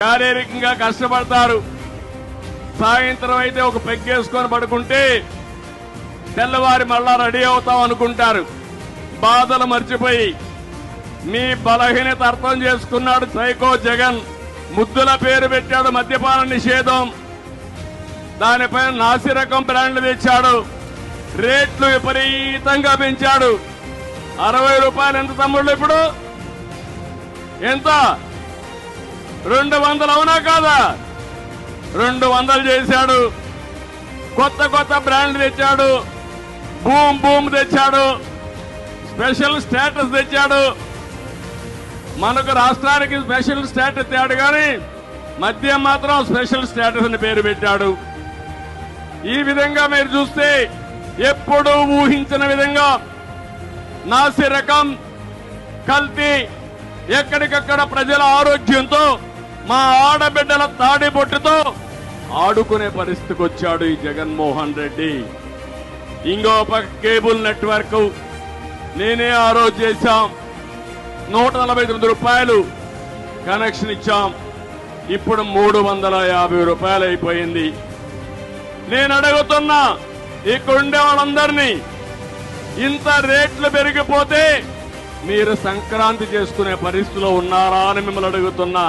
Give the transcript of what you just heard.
శారీరకంగా కష్టపడతారు. సాయంత్రం అయితే ఒక పెగ్గేసుకొని పడుకుంటే తెల్లవారి మళ్ళా రెడీ అవుతాం అనుకుంటారు. బాధలు మర్చిపోయి మీ బలహీనత అర్థం చేసుకున్నాడు సైకో జగన్. ముద్దుల పేరు పెట్టాడు మద్యపాన నిషేధం, దానిపైన నాసిరకం బ్రాండ్లు తెచ్చాడు, రేట్లు విపరీతంగా పెంచాడు. 60 రూపాయలు ఎంత తమ్ముళ్ళు? ఇప్పుడు ఎంత? 200 అవునా కాదా? 200 చేశాడు. కొత్త కొత్త బ్రాండ్లు తెచ్చాడు, బూమ్ బూమ్ తెచ్చాడు, స్పెషల్ స్టేటస్ తెచ్చాడు. మనకు రాష్ట్రానికి స్పెషల్ స్టేటస్ తేడు కానీ మద్యం మాత్రం స్పెషల్ స్టేటస్ అని పేరు పెట్టాడు. ఈ విధంగా మీరు చూస్తే ఎప్పుడూ ఊహించిన విధంగా నాసి రకం కల్తీ ఎక్కడికక్కడ ప్రజల ఆరోగ్యంతో మా ఆడబిడ్డల తాడిబొట్టుతో ఆడుకునే పరిస్థితికి వచ్చాడు ఈ జగన్మోహన్ రెడ్డి. ఇంకో పక్క కేబుల్ నెట్వర్క్ నేనే ఆ రోజు చేశాం. 149 రూపాయలు కనెక్షన్ ఇచ్చాం. ఇప్పుడు 350 రూపాయలు అయిపోయింది. నేను అడుగుతున్నా ఇక్కడుండే వాళ్ళందరినీ, ఇంత రేట్లు పెరిగిపోతే మీరు సంక్రాంతి చేసుకునే పరిస్థితిలో ఉన్నారా అని మిమ్మల్ని అడుగుతున్నా.